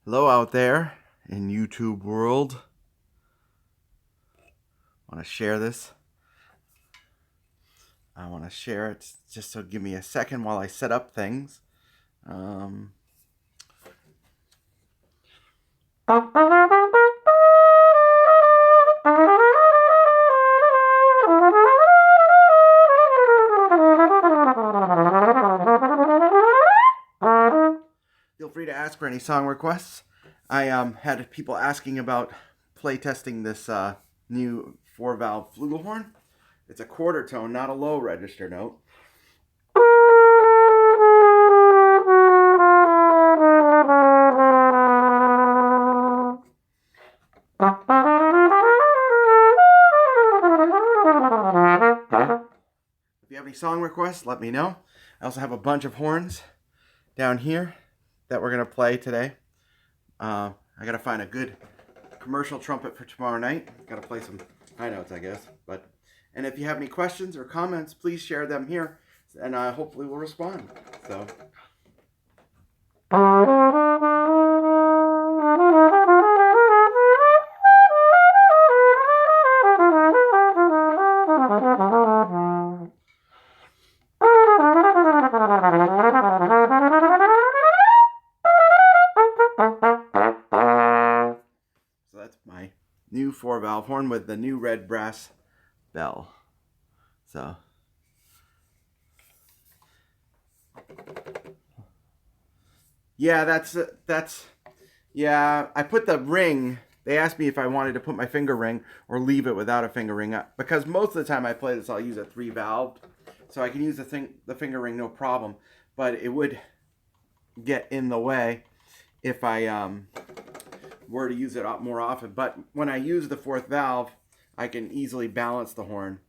Hello out there in YouTube world. Want to share this? I want to share it, just so give me a second while I set up things. Feel free to ask for any song requests. I had people asking about playtesting this new 4-valve flugelhorn. It's a quarter tone, not a low register note. If you have any song requests, let me know. I also have a bunch of horns down here that we're going to play today. I got to find a good commercial trumpet for tomorrow night. Got to play some high notes, I guess. And if you have any questions or comments, please share them here, and hopefully we'll respond. So. So that's my new 4-valve horn with the new red brass bell. So yeah, yeah, I put the ring. They asked me if I wanted to put my finger ring or leave it without a finger ring, because most of the time I play this I'll use a 3-valve, so I can use the finger ring no problem, but it would get in the way if I were to use it more often. But when I use the 4th valve, I can easily balance the horn.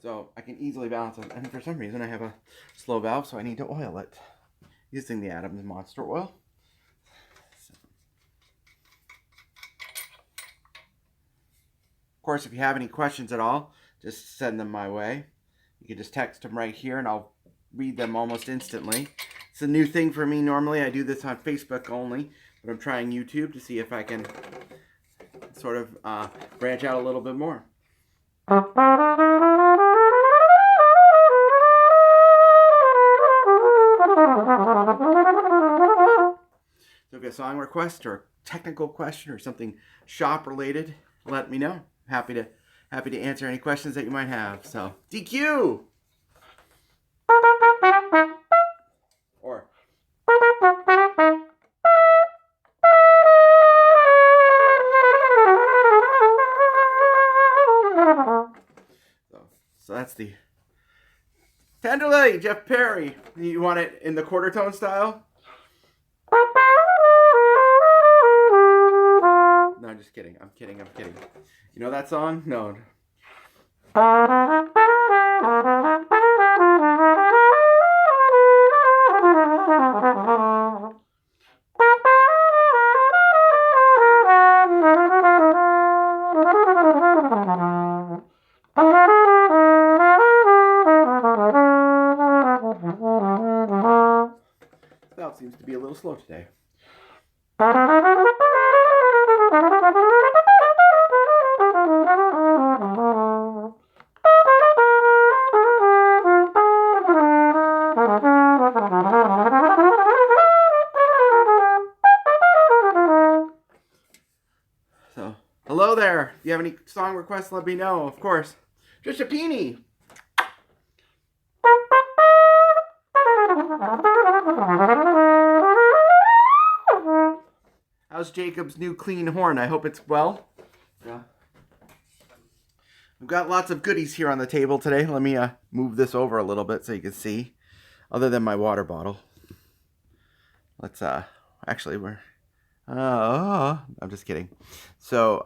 So I can easily balance it. And for some reason I have a slow valve, so I need to oil it using the Adams Monster Oil. Of course, if you have any questions at all, just send them my way. You can just text them right here and I'll read them almost instantly. It's a new thing for me. Normally I do this on Facebook only, but I'm trying YouTube to see if I can sort of branch out a little bit more. So if you have a song request or a technical question or something shop related, let me know. Happy to answer any questions that you might have. So DQ or so that's the Tenderly, Jeff Perry. You want it in the quarter tone style? No, I'm just kidding. I'm kidding. You know that song? No. That seems to be a little slow today. So, hello there. If you have any song requests, let me know, of course. Trishapini. How's Jacob's new clean horn? I hope it's well. Yeah. We've got lots of goodies here on the table today. Let me move this over a little bit so you can see. Other than my water bottle. Let's actually I'm just kidding. So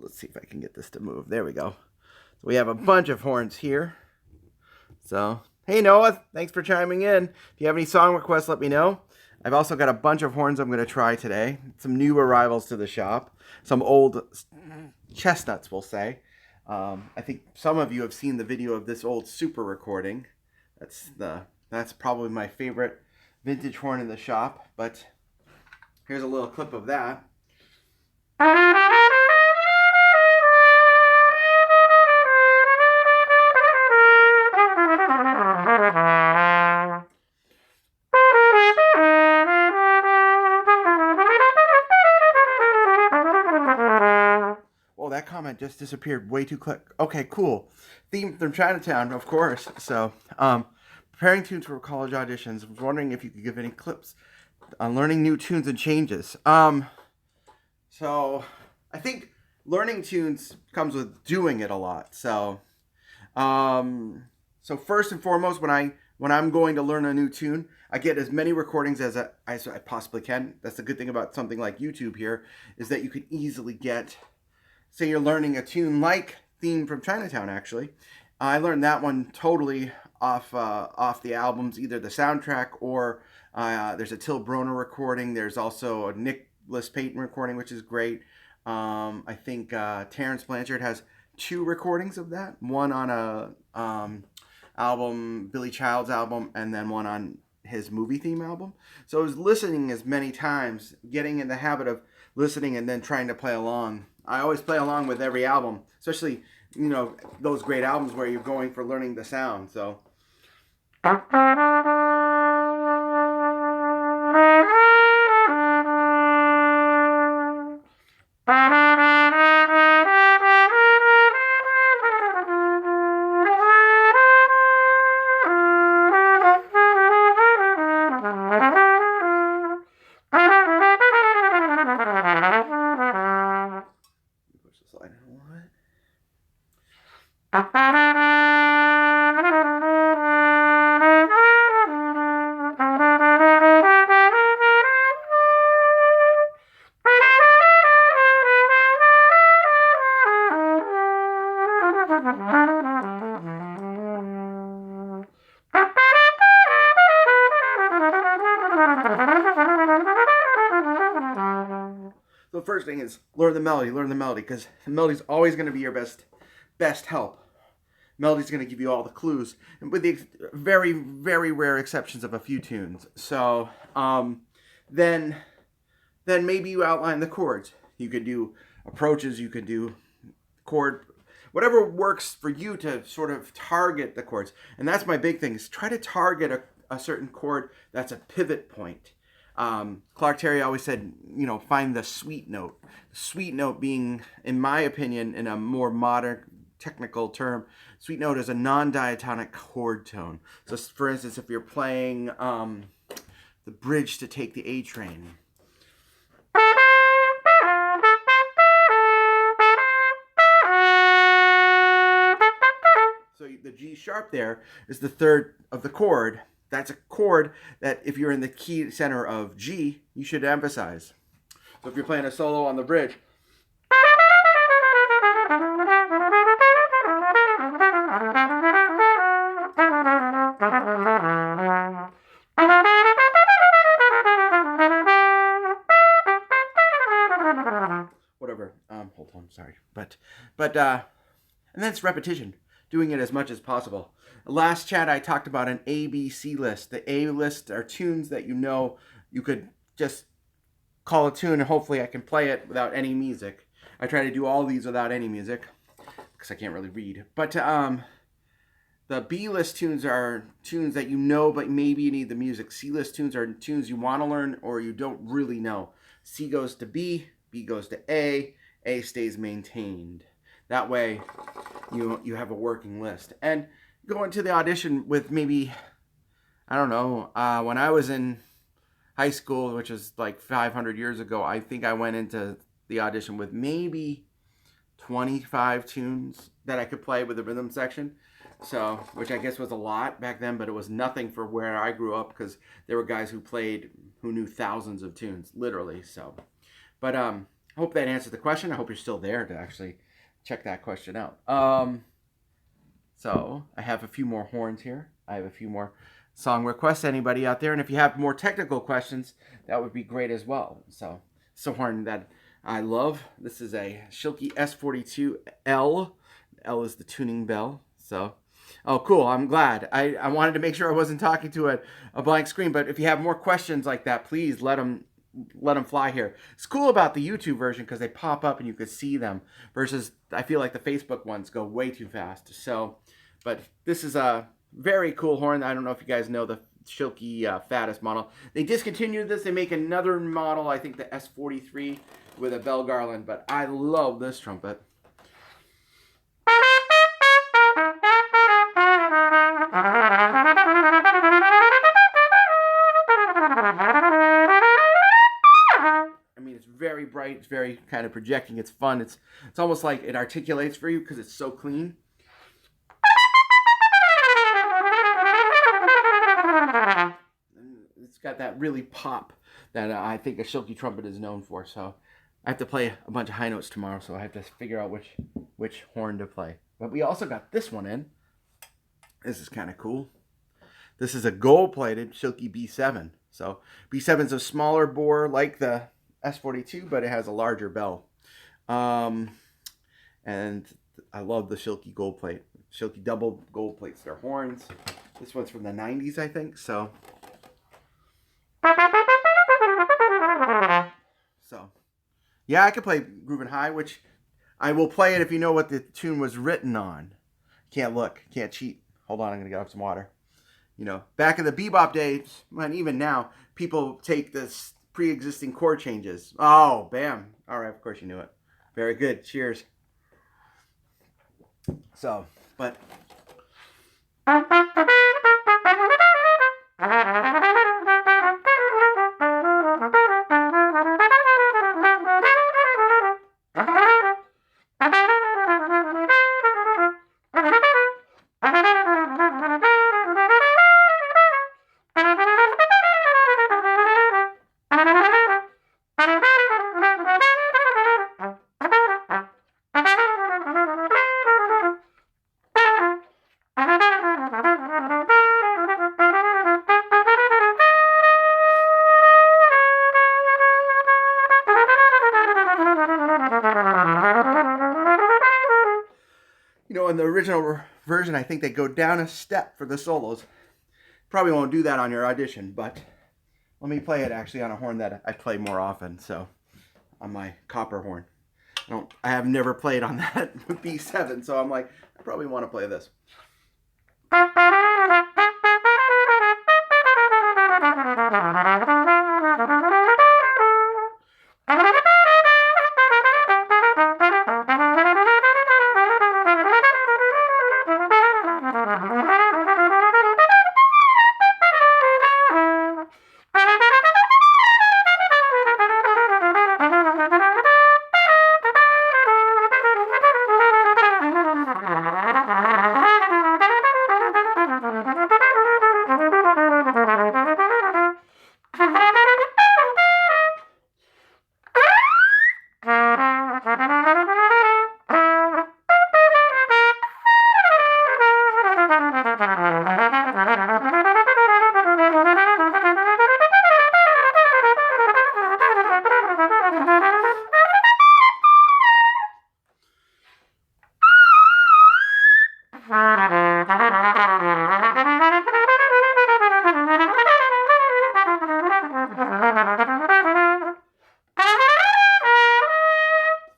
let's see if I can get this to move. There we go. So we have a bunch of horns here. So hey Noah, thanks for chiming in. If you have any song requests, let me know. I've also got a bunch of horns I'm going to try today. Some new arrivals to the shop. Some old chestnuts, we'll say. I think some of you have seen the video of this old super recording. That's probably my favorite vintage horn in the shop. But here's a little clip of that. That comment just disappeared way too quick. Okay, cool. Theme from Chinatown, of course. So, preparing tunes for college auditions. I was wondering if you could give any clips on learning new tunes and changes. So I think learning tunes comes with doing it a lot. So, so first and foremost, when I'm going to learn a new tune, I get as many recordings as I possibly can. That's the good thing about something like YouTube here, is that you can easily get. Say you're learning a tune like Theme from Chinatown, actually. I learned that one totally off the albums, either the soundtrack or there's a Till Broner recording. There's also a Nicholas Payton recording, which is great. I think Terrence Blanchard has 2 recordings of that. One on a album, Billy Child's album, and then one on his movie theme album. So I was listening as many times, getting in the habit of listening and then trying to play along. I always play along with every album, especially, those great albums where you're going for learning the sound. So. The first thing is learn the melody, because the melody's always going to be your best help. Melody's going to give you all the clues, with the very, very rare exceptions of a few tunes. So then maybe you outline the chords. You could do approaches, you could do chord, whatever works for you to sort of target the chords. And that's my big thing, is try to target a certain chord that's a pivot point. Clark Terry always said, find the sweet note. The sweet note being, in my opinion, in a more modern technical term, sweet note is a non-diatonic chord tone. So for instance, if you're playing the bridge to Take the A Train. So the G sharp there is the third of the chord. That's a chord that if you're in the key center of G, you should emphasize. So if you're playing a solo on the bridge, whatever. Hold on, sorry. But and then it's repetition, doing it as much as possible. Last chat, I talked about an ABC list. The A list are tunes that you could just call a tune and hopefully I can play it without any music. I try to do all these without any music because I can't really read. But the B list tunes are tunes that but maybe you need the music. C list tunes are tunes you want to learn or you don't really know. C goes to B goes to A stays maintained. That way you have a working list. And go into the audition with maybe, I don't know, when I was in high school, which is like 500 years ago, I think I went into the audition with maybe 25 tunes that I could play with the rhythm section. So, which I guess was a lot back then, but it was nothing for where I grew up because there were guys who knew thousands of tunes, literally. So, but I hope that answered the question. I hope you're still there to actually check that question out. So I have a few more horns here. I have a few more song requests. Anybody out there? And if you have more technical questions, that would be great as well. So it's a horn that I love. This is a Schilke S42L. L is the tuning bell. So, oh, cool. I'm glad. I wanted to make sure I wasn't talking to a blank screen. But if you have more questions like that, please let them fly here. It's cool about the YouTube version because they pop up and you can see them versus I feel like the Facebook ones go way too fast. So, but this is a very cool horn. I don't know if you guys know the Schilke fattest model. They discontinued this. They make another model, I think the S43 with a bell garland, but I love this trumpet. It's very bright. It's very kind of projecting. It's fun. It's almost like it articulates for you because it's so clean. It's got that really pop that I think a Schilke trumpet is known for. So I have to play a bunch of high notes tomorrow, so I have to figure out which horn to play. But we also got this one in. This is kind of cool. This is a gold-plated Schilke B7. So B7 is a smaller bore like the S42, but it has a larger bell. And I love the Schilke gold plate. Schilke double gold plates their horns. This one's from the 90s, I think. So yeah, I can play Groovin' High, which I will play it if you know what the tune was written on. Can't look, can't cheat. Hold on, I'm gonna get up some water. You know, back in the bebop days, and even now, people take this pre-existing chord changes. Oh, bam. All right, of course you knew it. Very good. Cheers. So, but in the original version, I think they go down a step for the solos. Probably won't do that on your audition, but let me play it actually on a horn that I play more often. So, on my copper horn. I have never played on that B7, so I'm like, I probably want to play this.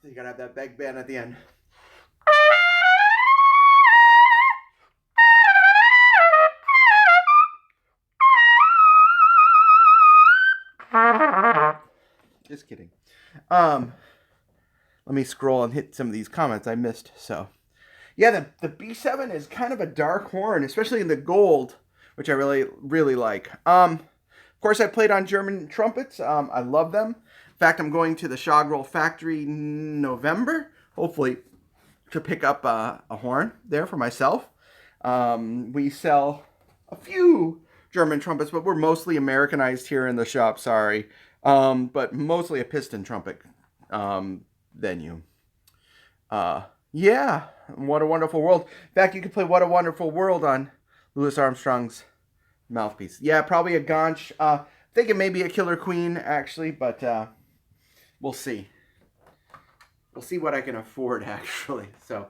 You gotta have that big band at the end. Just kidding. Let me scroll and hit some of these comments I missed. So, yeah, the B7 is kind of a dark horn, especially in the gold, which I really, really like. Of course, I played on German trumpets. I love them. In fact, I'm going to the Shogrel factory in November, hopefully, to pick up a horn there for myself. We sell a few German trumpets, but we're mostly Americanized here in the shop, sorry. But mostly a piston trumpet venue. Yeah, What a Wonderful World. In fact, you could play What a Wonderful World on Louis Armstrong's mouthpiece. Yeah, probably a Ganch. Thinking maybe a Killer Queen, actually, but we'll see. We'll see what I can afford, actually. So.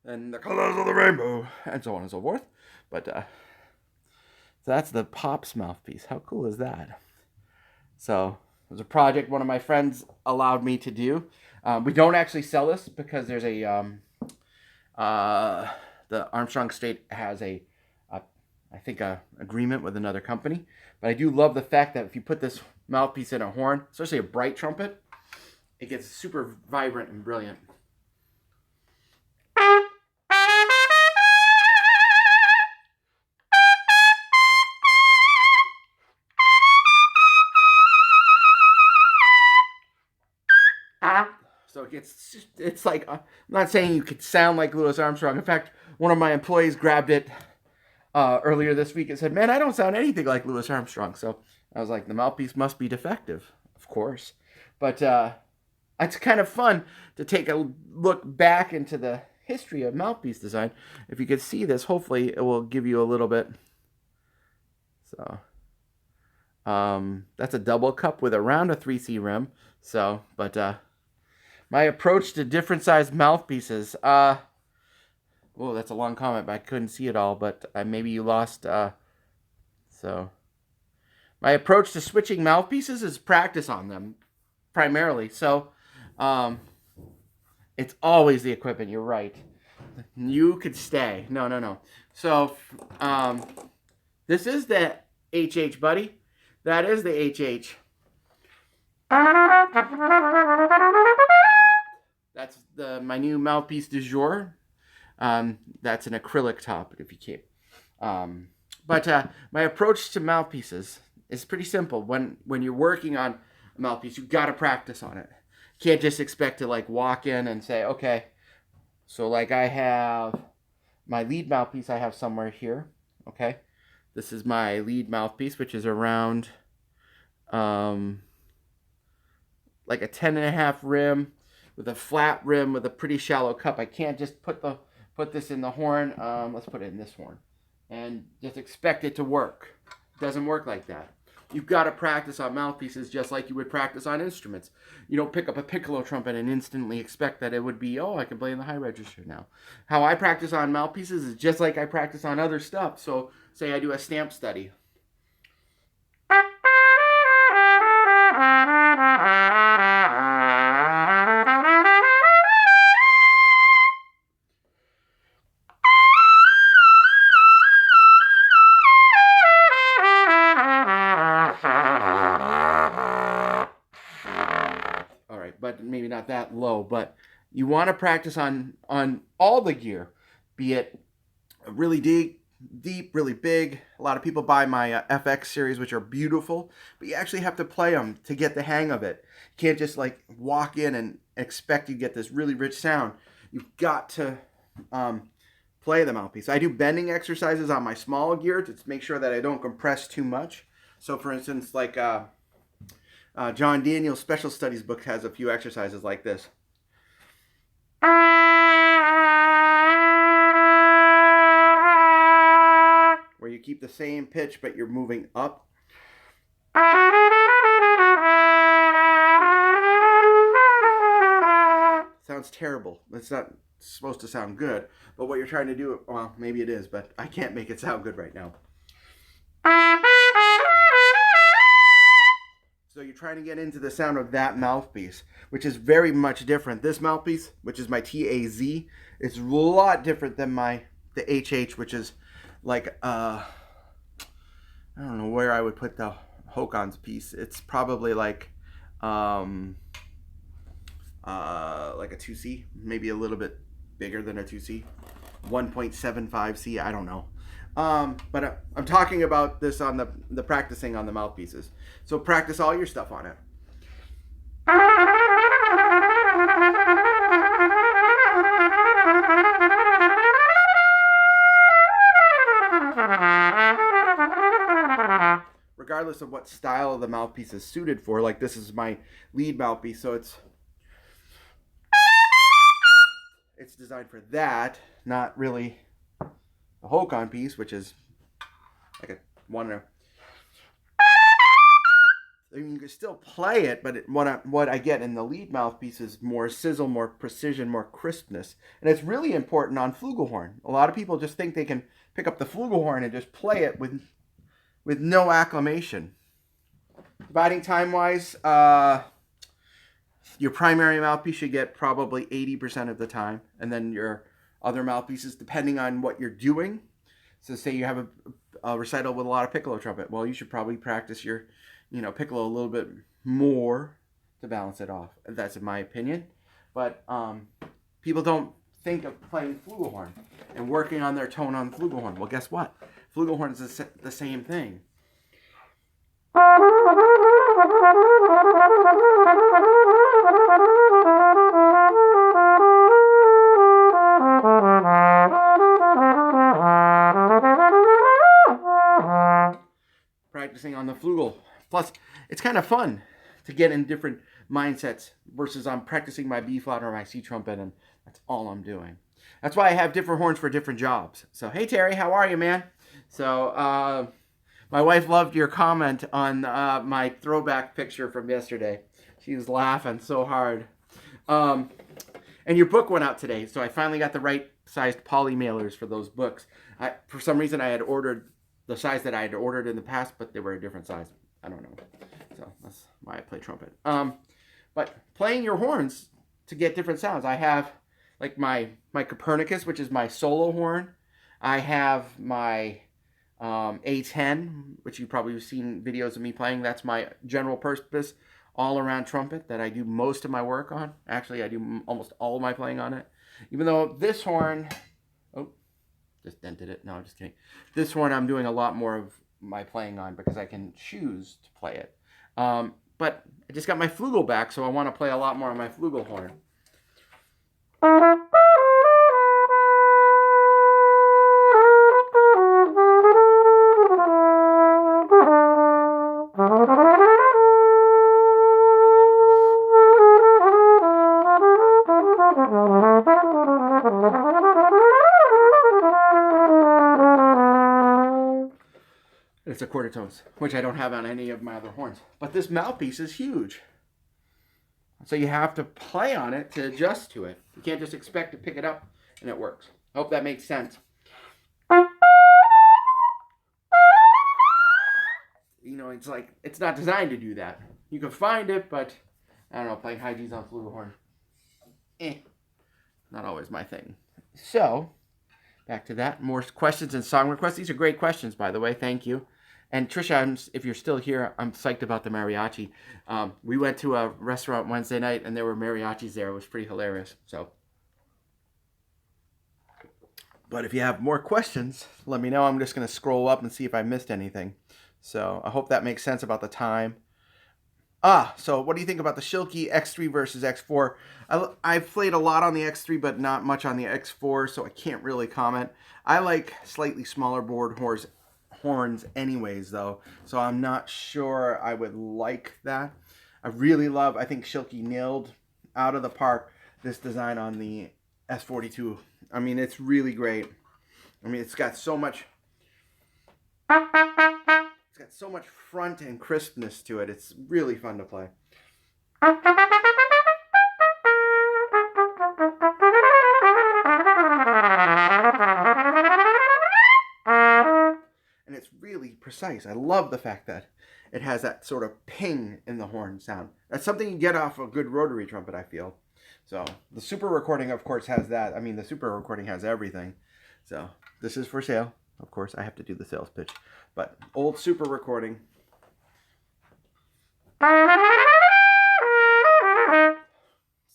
And the colors of the rainbow, and so on and so forth. But so that's the Pops mouthpiece. How cool is that? So it was a project one of my friends allowed me to do. We don't actually sell this because there's a the Armstrong State has a I think a agreement with another company. But I do love the fact that if you put this mouthpiece in a horn, especially a bright trumpet, it gets super vibrant and brilliant. So it's like, I'm not saying you could sound like Louis Armstrong. In fact, one of my employees grabbed it earlier this week and said, man, I don't sound anything like Louis Armstrong. So I was like, the mouthpiece must be defective, of course. But it's kind of fun to take a look back into the history of mouthpiece design. If you could see this, hopefully it will give you a little bit. So that's a double cup with around a 3C rim. So, but my approach to different sized mouthpieces. Whoa, that's a long comment, but I couldn't see it all. But maybe you lost. So, my approach to switching mouthpieces is practice on them, primarily. So, it's always the equipment. You're right. You could stay. No. So, this is the HH, buddy. That is the HH. That's my new mouthpiece du jour. That's an acrylic top, if you keep. But my approach to mouthpieces is pretty simple. When you're working on a mouthpiece, you've got to practice on it. You can't just expect to like walk in and say, okay. So like I have my lead mouthpiece I have somewhere here. Okay. This is my lead mouthpiece, which is around like a 10.5 rim with a flat rim with a pretty shallow cup. I can't just put this in the horn. Let's put it in this horn and just expect it to work. It doesn't work like that. You've got to practice on mouthpieces just like you would practice on instruments. You don't pick up a piccolo trumpet and instantly expect that it would be, oh, I can play in the high register now. How I practice on mouthpieces is just like I practice on other stuff. So say I do a stamp study. But maybe not that low, but you want to practice on all the gear, be it really deep, really big. A lot of people buy my FX series, which are beautiful, but you actually have to play them to get the hang of it. You can't just like walk in and expect you get this really rich sound. You've got to play the mouthpiece. I do bending exercises on my small gear to make sure that I don't compress too much. So for instance, like John Daniel's Special Studies book has a few exercises like this. Where you keep the same pitch, but you're moving up. terrible. It's not supposed to sound good. But what you're trying to do, well, maybe it is, but I can't make it sound good right now. So you're trying to get into the sound of that mouthpiece, which is very much different. This mouthpiece, which is my TAZ, is a lot different than the HH, which is like, I don't know where I would put the Hokon's piece. It's probably like a 2C, maybe a little bit bigger than a 2C, 1.75C, I don't know. But I'm talking about this on the practicing on the mouthpieces. So practice all your stuff on it. Regardless of what style of the mouthpiece is suited for, like this is my lead mouthpiece, so it's designed for that, not really a Hokon piece, which is like a one. I mean, you can still play it, but what I get in the lead mouthpiece is more sizzle, more precision, more crispness, and it's really important on flugelhorn. A lot of people just think they can pick up the flugelhorn and just play it with no acclimation. Dividing time-wise, your primary mouthpiece should get probably 80% of the time, and then your other mouthpieces, depending on what you're doing. So say you have a recital with a lot of piccolo trumpet. Well, you should probably practice your, piccolo a little bit more to balance it off. That's in my opinion. But people don't think of playing flugelhorn and working on their tone on flugelhorn. Well, guess what? Flugelhorn is the same thing. Practicing on the flugel. Plus, it's kind of fun to get in different mindsets versus I'm practicing my B flat or my C trumpet, and that's all I'm doing. That's why I have different horns for different jobs. So, hey Terry, how are you, man? So, my wife loved your comment on my throwback picture from yesterday. She was laughing so hard. And your book went out today, so I finally got the right sized poly mailers for those books. For some reason, I had ordered the size that I had ordered in the past, but they were a different size. I don't know. So that's why I play trumpet. But playing your horns to get different sounds. I have like my Copernicus, which is my solo horn. I have my A10, which you probably have seen videos of me playing. That's my general purpose all-around trumpet that I do most of my work on. Actually, I do almost all of my playing on it. Even though this horn... Oh, just dented it. No, I'm just kidding. This horn I'm doing a lot more of my playing on because I can choose to play it. But I just got my flugel back, so I want to play a lot more on my flugelhorn. It's a quarter tones, which I don't have on any of my other horns. But this mouthpiece is huge. So you have to play on it to adjust to it. You can't just expect to pick it up and it works. I hope that makes sense. It's like, it's not designed to do that. You can find it, but I don't know, playing high G's on flugelhorn. Not always my thing. So, back to that. More questions and song requests. These are great questions, by the way. Thank you. And Trisha, if you're still here, I'm psyched about the mariachi. We went to a restaurant Wednesday night, and there were mariachis there. It was pretty hilarious. But if you have more questions, let me know. I'm just going to scroll up and see if I missed anything. So I hope that makes sense about the time. So what do you think about the Schilke X3 versus X4? I've played a lot on the X3, but not much on the X4, so I can't really comment. I like slightly smaller board horns anyways, though, so I'm not sure I would like that. I think Schilke nailed out of the park this design on the S42. I mean, it's really great. I mean, it's got so much front and crispness to it. It's really fun to play. precise. I love the fact that it has that sort of ping in the horn sound. That's something you get off a good rotary trumpet, I feel. So the Super Recording, of course, has that. I mean, the Super Recording has everything. So this is for sale. Of course, I have to do the sales pitch. But old Super Recording.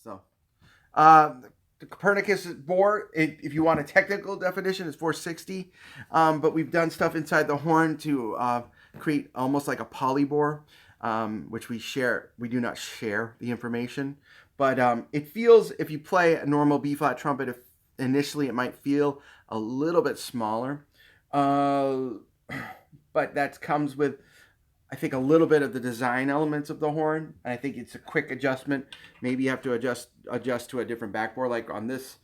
So, the Copernicus bore, if you want a technical definition, is 460. But we've done stuff inside the horn to create almost like a poly bore, which we share. We do not share the information, but it feels, if you play a normal B-flat trumpet, if initially it might feel a little bit smaller, but that comes with, I think, a little bit of the design elements of the horn. I think it's a quick adjustment. Maybe you have to adjust to a different backbore. Like on this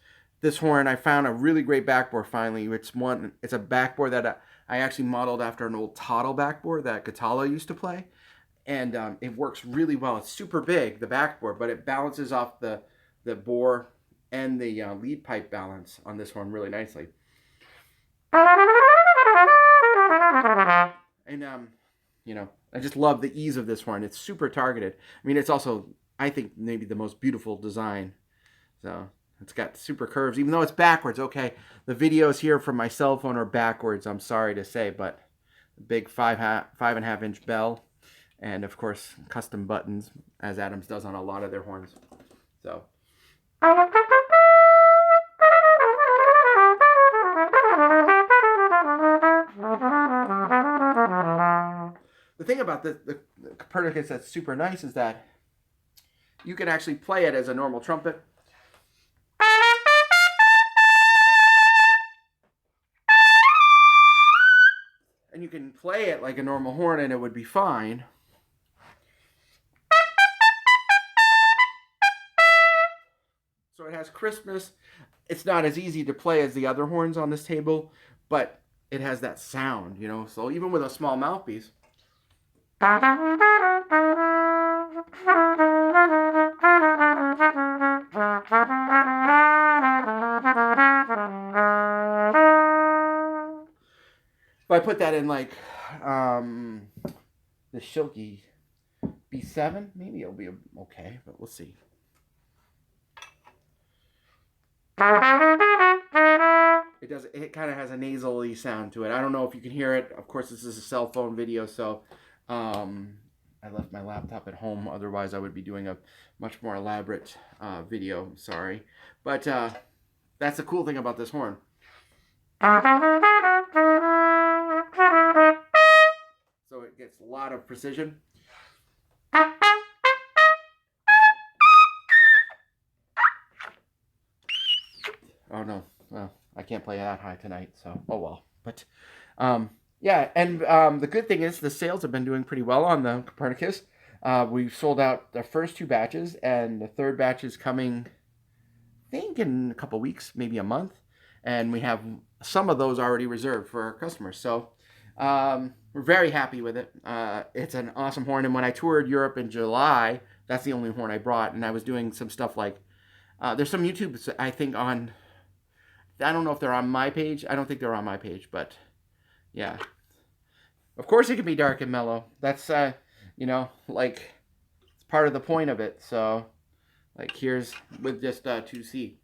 horn, I found a really great backbore finally. It's a backbore that I actually modeled after an old Tottle backbore that Catala used to play. And it works really well. It's super big, the backbore, but it balances off the bore and the lead pipe balance on this horn really nicely. And you know, I just love the ease of this horn. It's super targeted. I mean, it's also, I think, maybe the most beautiful design. So it's got super curves, even though it's backwards. Okay, the videos here from my cell phone are backwards, I'm sorry to say, but big 5.5 inch bell, and of course custom buttons, as Adams does on a lot of their horns. So. The thing about the Copernicus that's super nice is that you can actually play it as a normal trumpet. And you can play it like a normal horn and it would be fine. So it has crispness. It's not as easy to play as the other horns on this table, but it has that sound, you know. So even with a small mouthpiece. If I put that in like the Shilky B7, maybe it'll be okay, but we'll see. It kind of has a nasally sound to it. I don't know if you can hear it. Of course, this is a cell phone video, so I left my laptop at home. Otherwise, I would be doing a much more elaborate video. Sorry. But that's the cool thing about this horn. So it gets a lot of precision. Oh, no. Well, I can't play that high tonight, so oh well. But yeah, and the good thing is the sales have been doing pretty well on the Copernicus. We've sold out the first 2 batches, and the third batch is coming, I think, in a couple weeks, maybe a month. And we have some of those already reserved for our customers. So we're very happy with it. It's an awesome horn. And when I toured Europe in July, that's the only horn I brought. And I was doing some stuff like, there's some YouTubes, I think, on, I don't know if they're on my page. I don't think they're on my page, but yeah. Of course it can be dark and mellow. That's, you know, like, it's part of the point of it. So, like, here's with just 2C.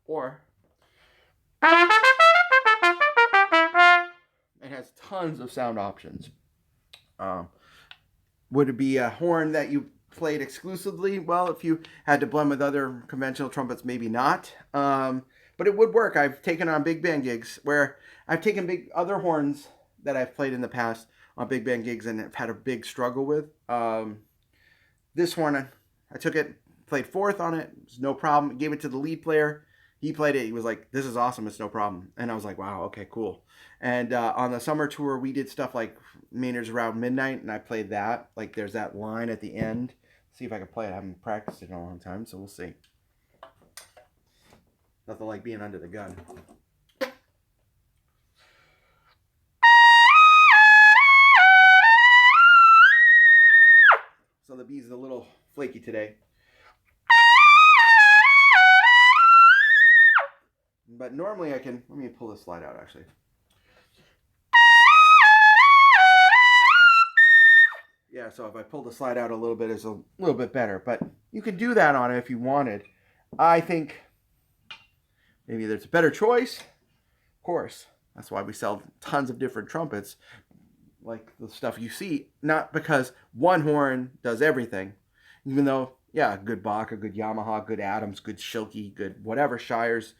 Or it has tons of sound options. Would it be a horn that you played exclusively? Well, if you had to blend with other conventional trumpets, maybe not. But it would work. I've taken on big band gigs where I've taken other horns that I've played in the past on big band gigs and have had a big struggle with. This horn, I took it, played fourth on it. It was no problem. Gave it to the lead player. He played it. He was like, "This is awesome. It's no problem." And I was like, "Wow, okay, cool." And on the summer tour, we did stuff like Maynard's Around Midnight, and I played that. Like, there's that line at the end. See if I can play it. I haven't practiced it in a long time, so we'll see. Nothing like being under the gun. the B's a little flaky today. But normally I can, let me pull this slide out actually. Yeah, so if I pull the slide out a little bit, it's a little bit better. But you could do that on it if you wanted. I think maybe there's a better choice. Of course, that's why we sell tons of different trumpets, like the stuff you see. Not because one horn does everything, even though, yeah, good Bach, a good Yamaha, good Adams, good Schilke, good whatever Shires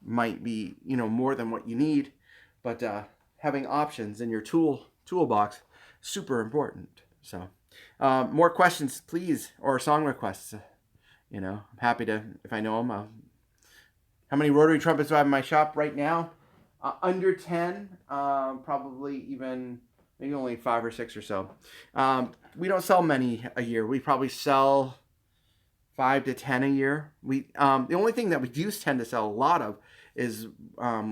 might be, you know, more than what you need. But having options in your toolbox, super important. So more questions, please, or song requests. You know, I'm happy to, if I know them. How many rotary trumpets do I have in my shop right now? Under 10, probably even, maybe only 5 or 6 or so. We don't sell many a year. We probably sell 5 to 10 a year. The only thing that we do tend to sell a lot of is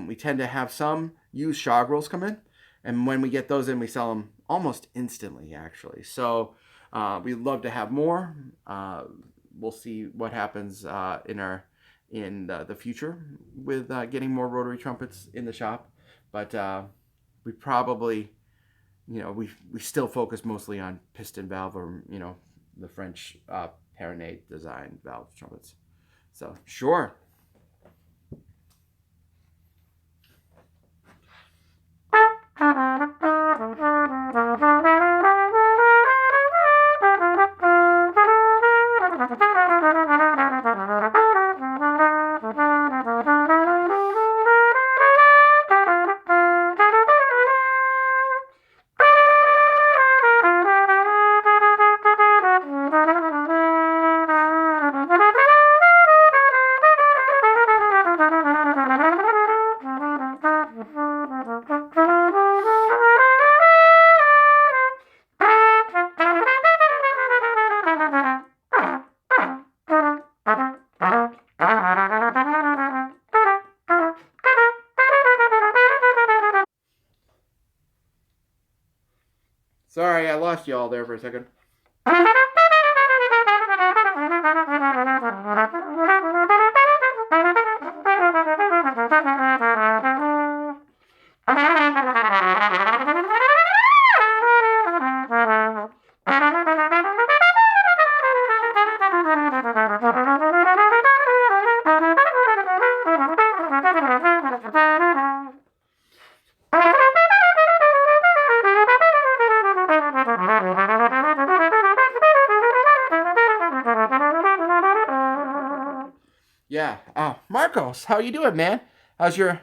we tend to have some used Chagrels come in. And when we get those in, we sell them almost instantly, actually. So we'd love to have more. We'll see what happens in the future with getting more rotary trumpets in the shop. But we probably, you know, we still focus mostly on piston valve or, you know, the French Perronnet design valve trumpets. So, sure. Sorry, I lost you all there for a second. Yeah. Marcos, how you doing, man? How's your...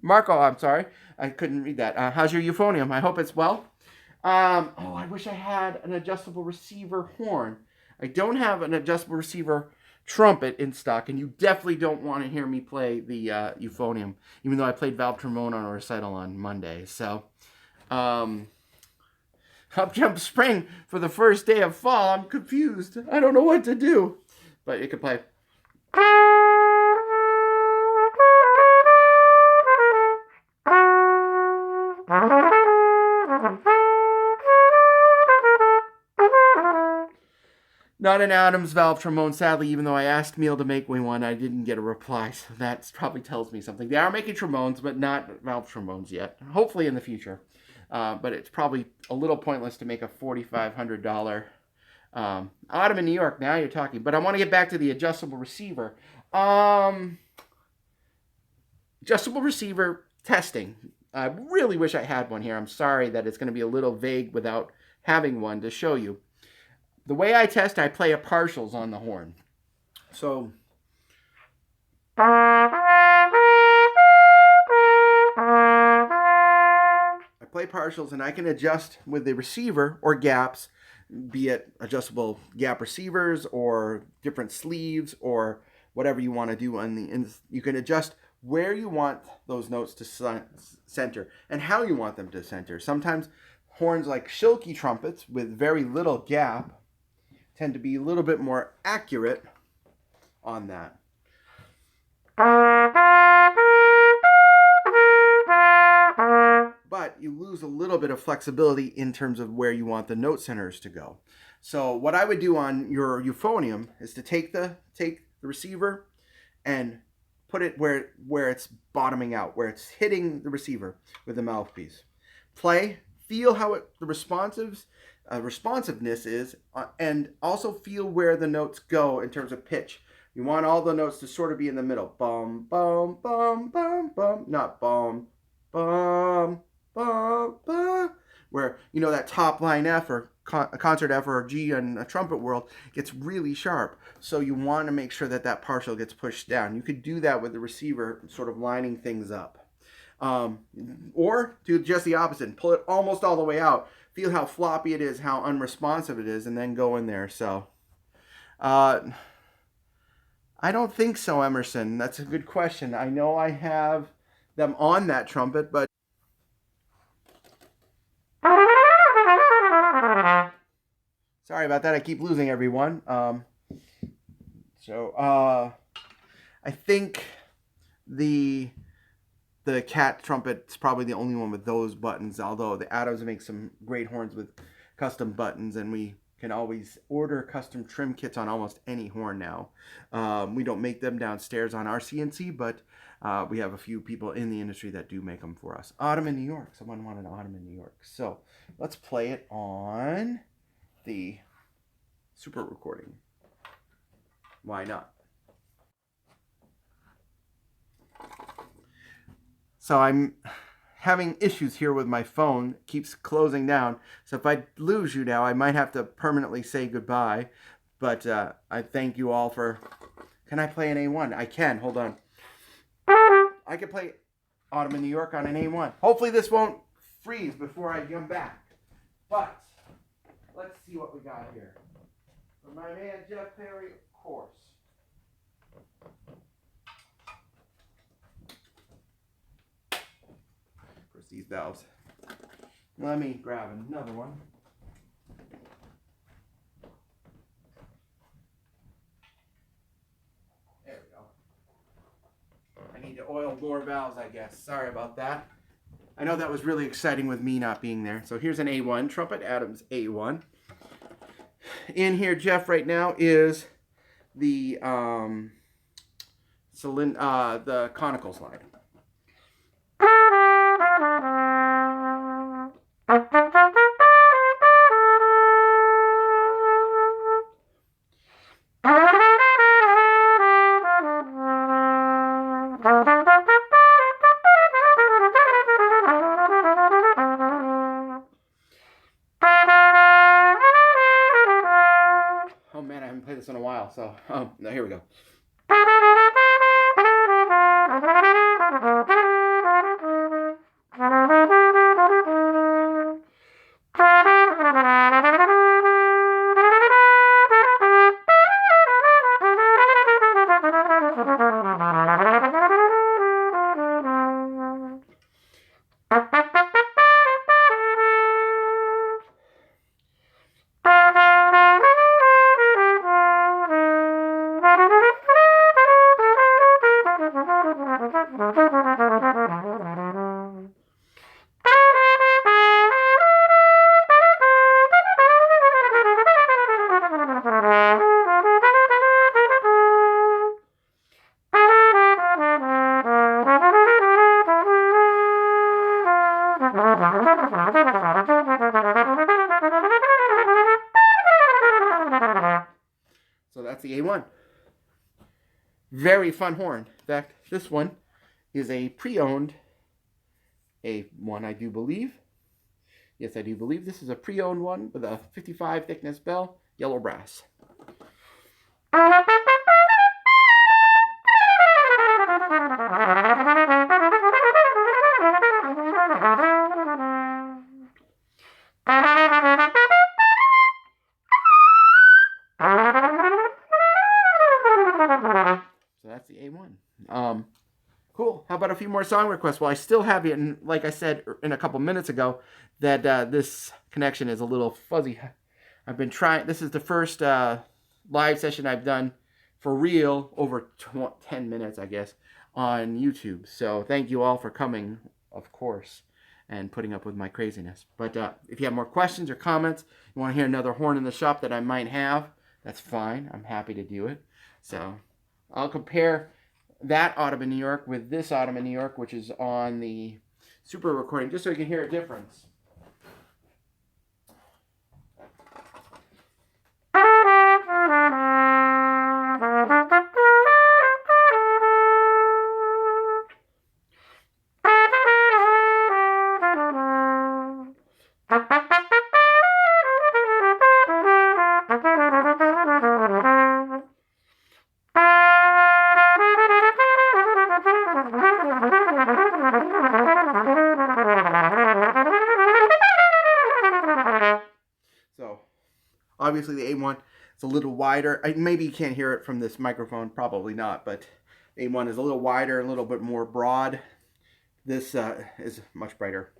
Marco, I'm sorry. I couldn't read that. How's your euphonium? I hope it's well. Oh, I wish I had an adjustable receiver horn. I don't have an adjustable receiver trumpet in stock, and you definitely don't want to hear me play the euphonium, even though I played valve trombone on a recital on Monday. So, Up Jump Spring for the first day of fall. I'm confused. I don't know what to do. But you can play... Not an Adams valve trombone, sadly, even though I asked Neil to make me one, I didn't get a reply, so that probably tells me something. They are making trombones, but not valve trombones yet. Hopefully in the future. But it's probably a little pointless to make a $4,500 Ottoman, New York, now you're talking. But I want to get back to the adjustable receiver. Adjustable receiver testing. I really wish I had one here. I'm sorry that it's going to be a little vague without having one to show you. The way I test, I play a partials on the horn. So... I play partials and I can adjust with the receiver or gaps, be it adjustable gap receivers or different sleeves or whatever you want to do on the... You can adjust where you want those notes to center and how you want them to center. Sometimes horns like Schilke trumpets with very little gap tend to be a little bit more accurate on that. But but you lose a little bit of flexibility in terms of where you want the note centers to go. So what I would do on your euphonium is to take the receiver and put it where it's bottoming out, where it's hitting the receiver with the mouthpiece. Play, feel how the responsiveness is, and also feel where the notes go in terms of pitch. You want all the notes to sort of be in the middle. Bum, bum, bum, bum, bum. Not bum, bum, bum, bum. Where, you know, that top line F or a concert F or a G in a trumpet world gets really sharp. So you want to make sure that that partial gets pushed down. You could do that with the receiver sort of lining things up. Or do just the opposite and pull it almost all the way out. Feel how floppy it is, how unresponsive it is, and then go in there. So, I don't think so, Emerson. That's a good question. I know I have them on that trumpet, but sorry about that. I keep losing everyone. I think the cat trumpet's probably the only one with those buttons, although the Adams make some great horns with custom buttons, and we can always order custom trim kits on almost any horn now. We don't make them downstairs on our CNC, but we have a few people in the industry that do make them for us. Autumn in New York. Someone wanted Autumn in New York. So let's play it on the Super Recording. Why not? So I'm having issues here with my phone. It keeps closing down. So if I lose you now, I might have to permanently say goodbye. But I thank you all for... Can I play an A1? I can. Hold on. I can play Autumn in New York on an A1. Hopefully this won't freeze before I come back. But let's see what we got here. For my man Jeff Perry, of course. These valves. Let me grab another one. There we go. I need to oil more valves, I guess. Sorry about that. I know that was really exciting with me not being there. So here's an A1 trumpet, Adams A1. In here, Jeff, right now is the conical slide. Oh man, I haven't played this in a while, so no, here we go. So that's the A1. Very fun horn. In fact, this one is a pre-owned A1, I do believe. Yes, I do believe this is a pre-owned one with a 55 thickness bell, yellow brass. So that's the A1. Cool. How about a few more song requests? Well, I still have you, and like I said in a couple minutes ago, that this connection is a little fuzzy. I've been trying. This is the first live session I've done for real over 10 minutes, I guess, on YouTube. So thank you all for coming, of course. and putting up with my craziness. But if you have more questions or comments, you want to hear another horn in the shop that I might have, that's fine. I'm happy to do it. So I'll compare that Autumn in New York with this Autumn in New York, which is on the Super recording, just so you can hear a difference. So, obviously the A1 is a little wider. Maybe you can't hear it from this microphone, probably not, but A1 is a little wider, a little bit more broad. This is much brighter.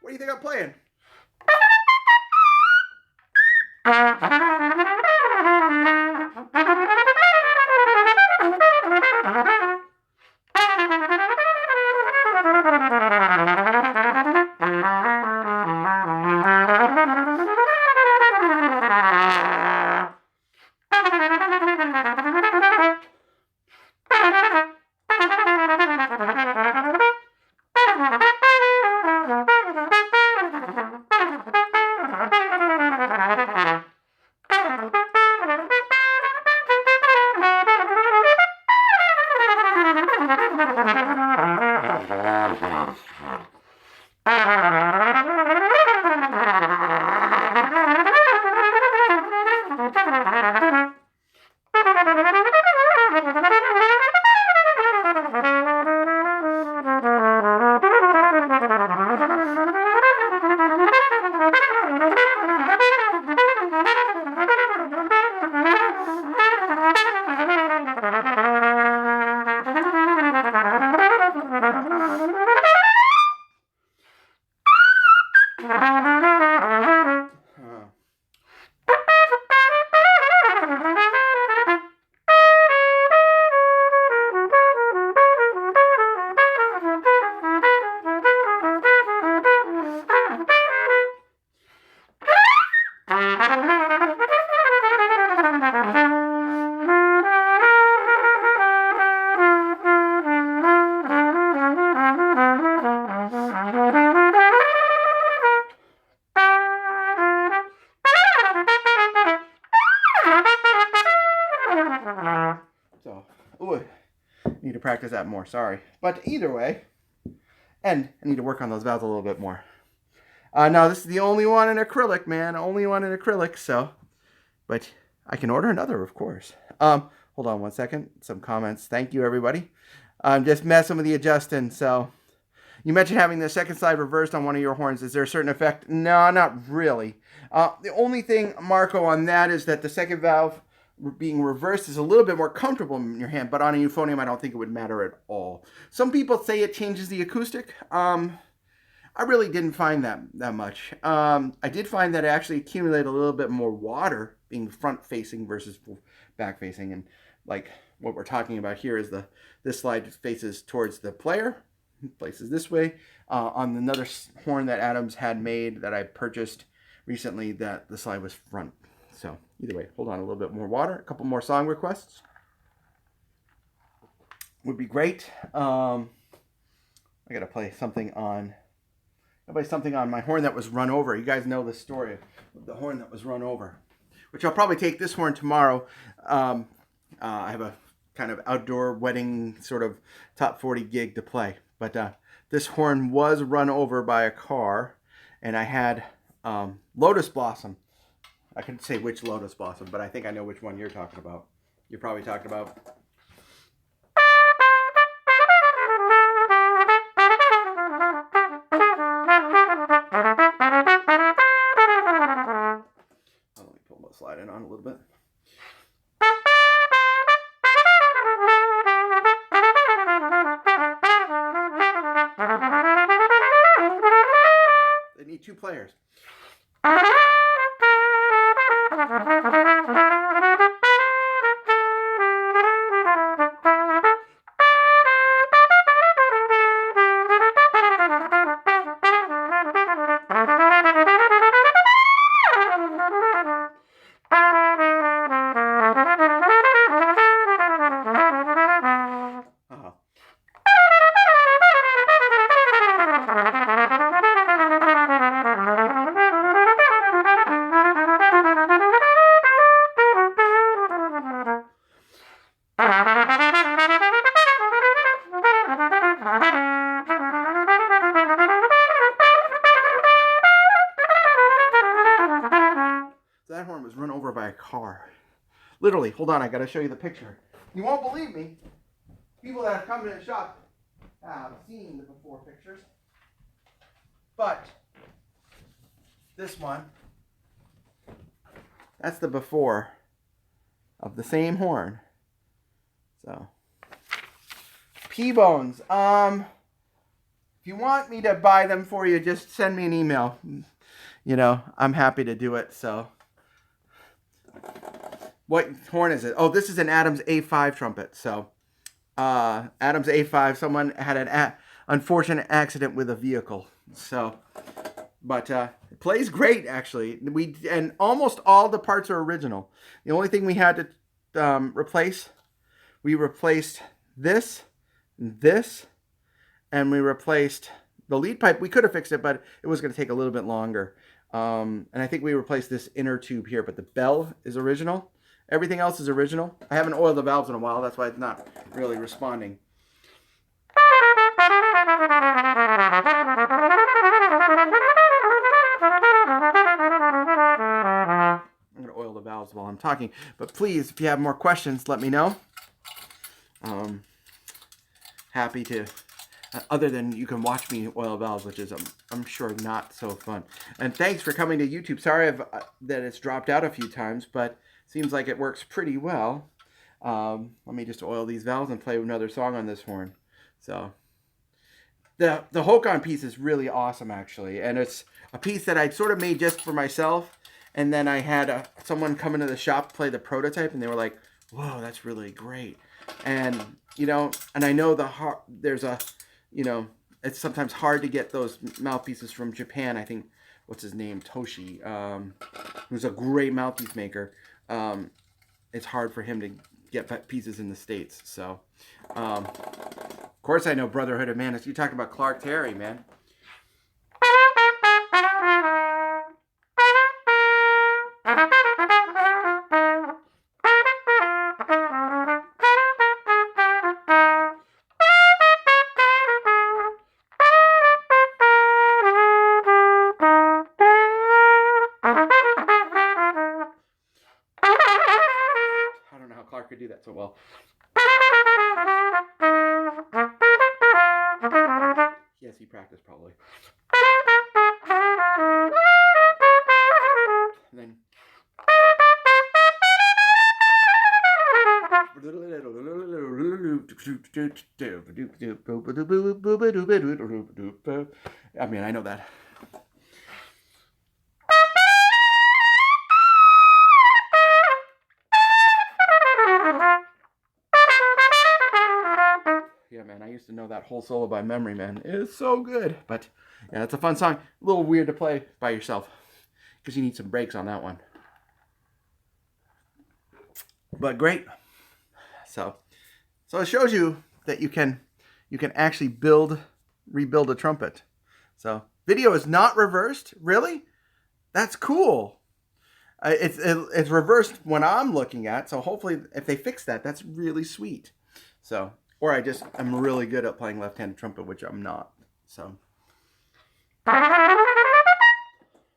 What do you think I'm playing? So, ooh, need to practice that more, sorry. But either way, and I need to work on those valves a little bit more. No, this is the only one in acrylic, man. Only one in acrylic, so. But I can order another, of course. Hold on one second. Some comments. Thank you, everybody. Just messing with the adjusting, so. You mentioned having the second slide reversed on one of your horns. Is there a certain effect? No, not really. The only thing, Marco, on that is that the second valve being reversed is a little bit more comfortable in your hand, but on a euphonium, I don't think it would matter at all. Some people say it changes the acoustic. I really didn't find that much. I did find that it actually accumulated a little bit more water being front facing versus back facing, and like what we're talking about here is this slide faces towards the player, places this way. On another horn that Adams had made that I purchased recently, that the slide was front. So either way, hold on, a little bit more water, a couple more song requests would be great. I gotta play something on. by something on my horn that was run over. You guys know the story of the horn that was run over, which I'll probably take this horn tomorrow. I have a kind of outdoor wedding sort of top 40 gig to play. But this horn was run over by a car, and I had Lotus Blossom. I couldn't say which Lotus Blossom, but I think I know which one you're talking about. You're probably talking about... Oh, let me pull the slide in on a little bit. They need 2 players. That horn was run over by a car. Literally, hold on, I gotta show you the picture. You won't believe me. People that have come to the shop have seen the before pictures. But this one, that's the before of the same horn. So, P-Bones. If you want me to buy them for you, just send me an email. You know, I'm happy to do it, so. What horn is it? Oh, this is an Adams A5 trumpet. So, Adams A5, someone had an unfortunate accident with a vehicle. So, but it plays great, actually. And almost all the parts are original. The only thing we had to replace, we replaced this, and we replaced the lead pipe. We could have fixed it, but it was going to take a little bit longer. And I think we replaced this inner tube here, but the bell is original. Everything else is original. I haven't oiled the valves in a while. That's why it's not really responding. I'm going to oil the valves while I'm talking. But please, if you have more questions, let me know. Happy to... other than you can watch me oil valves, which is, I'm sure, not so fun. And thanks for coming to YouTube. Sorry that it's dropped out a few times, but seems like it works pretty well. Let me just oil these valves and play another song on this horn. So, the Hokon piece is really awesome, actually. And it's a piece that I sort of made just for myself. And then I had someone come into the shop play the prototype, and they were like, whoa, that's really great. And, you know, and I know there's a... You know, it's sometimes hard to get those mouthpieces from Japan. I think, what's his name? Toshi, who's a great mouthpiece maker. It's hard for him to get pieces in the States. So, of course, I know Brotherhood of Man. You talk about Clark Terry, man. Clark could do that so well. Yes, he practiced probably. And then I mean, I know that. Yeah, man, I used to know that whole solo by memory, man. It's so good. But, yeah, it's a fun song. A little weird to play by yourself, because you need some breaks on that one. But great. So it shows you that you can actually rebuild a trumpet. So Video is not reversed? Really? That's cool. It's reversed when I'm looking at, so hopefully if they fix that, that's really sweet. So, or I'm really good at playing left-handed trumpet, which I'm not. So,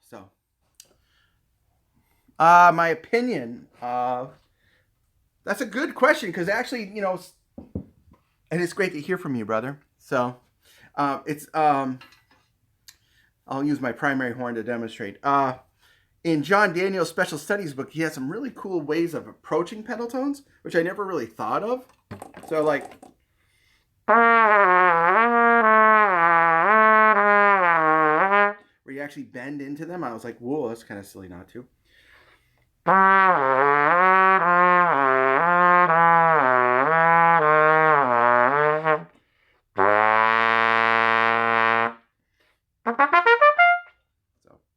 so, my opinion, that's a good question because actually, and it's great to hear from you, brother. So, I'll use my primary horn to demonstrate. In John Daniel's Special Studies book, he has some really cool ways of approaching pedal tones, which I never really thought of. So, like, where you actually bend into them. I was like, whoa, that's kind of silly not to.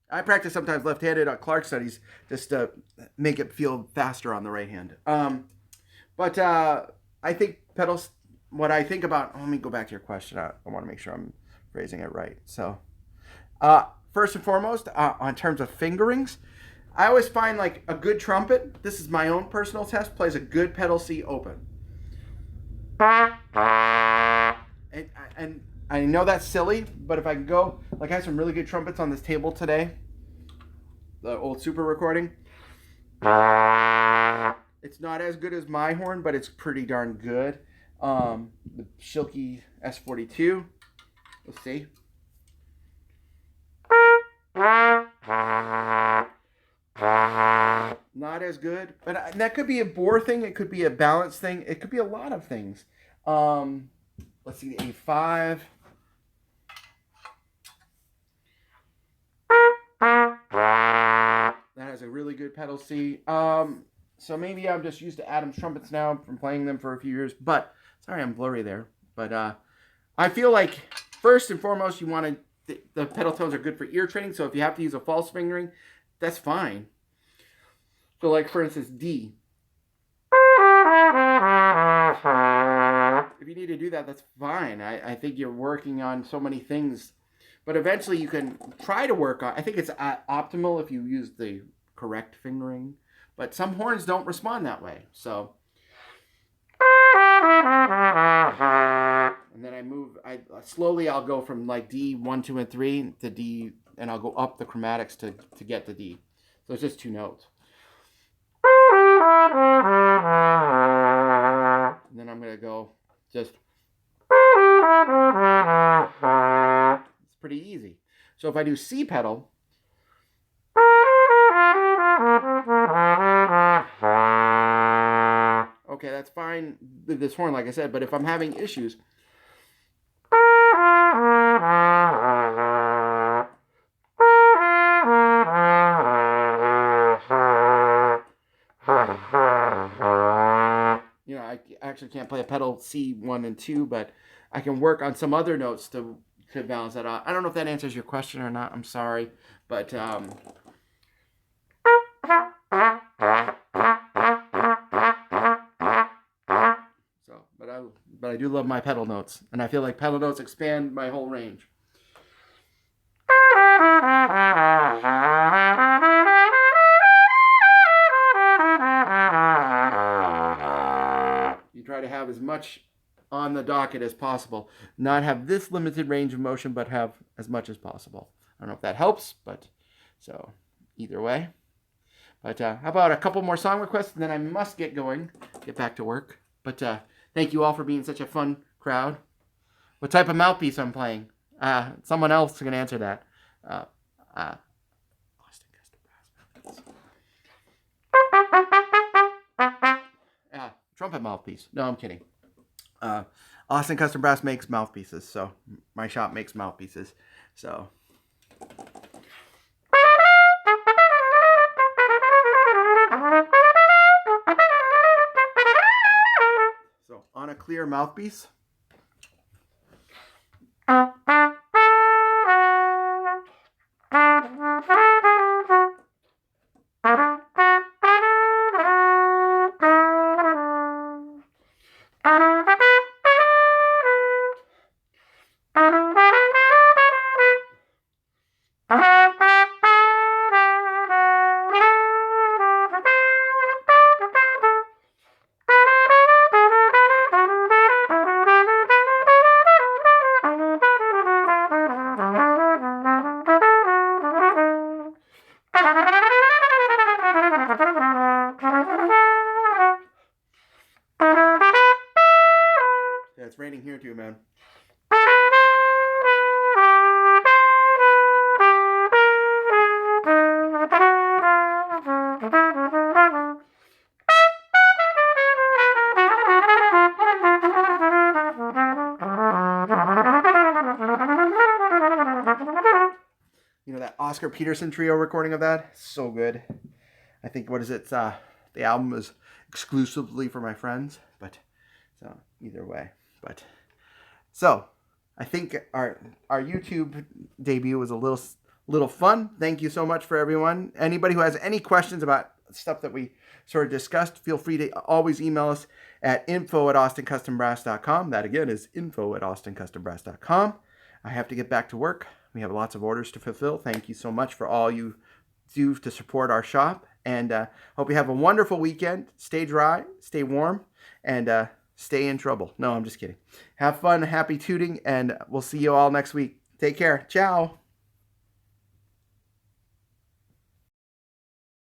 I practice sometimes left-handed on Clark studies just to make it feel faster on the right hand. But I think pedals, what I think about, let me go back to your question. I want to make sure I'm phrasing it right. So first and foremost, on terms of fingerings, I always find like a good trumpet, this is my own personal test, plays a good pedal C open. And I know that's silly, but if I can go, like I have some really good trumpets on this table today, the old Super recording. It's not as good as my horn, but it's pretty darn good. The Shilky S42. Let's see. Not as good, but that could be a bore thing. It could be a balance thing. It could be a lot of things. Let's see the A5. That has a really good pedal C. So maybe I'm just used to Adam's trumpets now from playing them for a few years. But sorry, I'm blurry there. But I feel like first and foremost, you want to the pedal tones are good for ear training. So if you have to use a false fingering, that's fine. So like for instance, D. If you need to do that, that's fine. I think you're working on so many things. But eventually you can try to work on, I think it's optimal if you use the correct fingering. But some horns don't respond that way. So. And then slowly I'll go from like D, 1, 2, and 3 to D, and I'll go up the chromatics to get to D. So it's just 2 notes. And then I'm going to go just. It's pretty easy. So if I do C pedal. Okay, that's fine with this horn, like I said, but if I'm having issues. I actually can't play a pedal C1 and 2, but I can work on some other notes to balance that out. I don't know if that answers your question or not. I'm sorry, but but I do love my pedal notes, and I feel like pedal notes expand my whole range. You try to have as much on the docket as possible. Not have this limited range of motion, but have as much as possible. I don't know if that helps, but so either way. But how about a couple more song requests, and then I must get going, get back to work. But thank you all for being such a fun crowd. What type of mouthpiece I'm playing? Someone else can answer that. Trumpet mouthpiece. No, I'm kidding. Austin Custom Brass makes mouthpieces, so my shop makes mouthpieces. So on a clear mouthpiece. Oscar Peterson trio recording of that. So good. I think, what is it? The album is exclusively for my friends, but so either way. But so I think our YouTube debut was a little fun. Thank you so much for everyone. Anybody who has any questions about stuff that we sort of discussed, feel free to always email us at info@austinCustomBrass.com. That again is info@austinCustomBrass.com. I have to get back to work. We have lots of orders to fulfill. Thank you so much for all you do to support our shop. And hope you have a wonderful weekend. Stay dry, stay warm, and stay in trouble. No, I'm just kidding. Have fun, happy tooting, and we'll see you all next week. Take care. Ciao.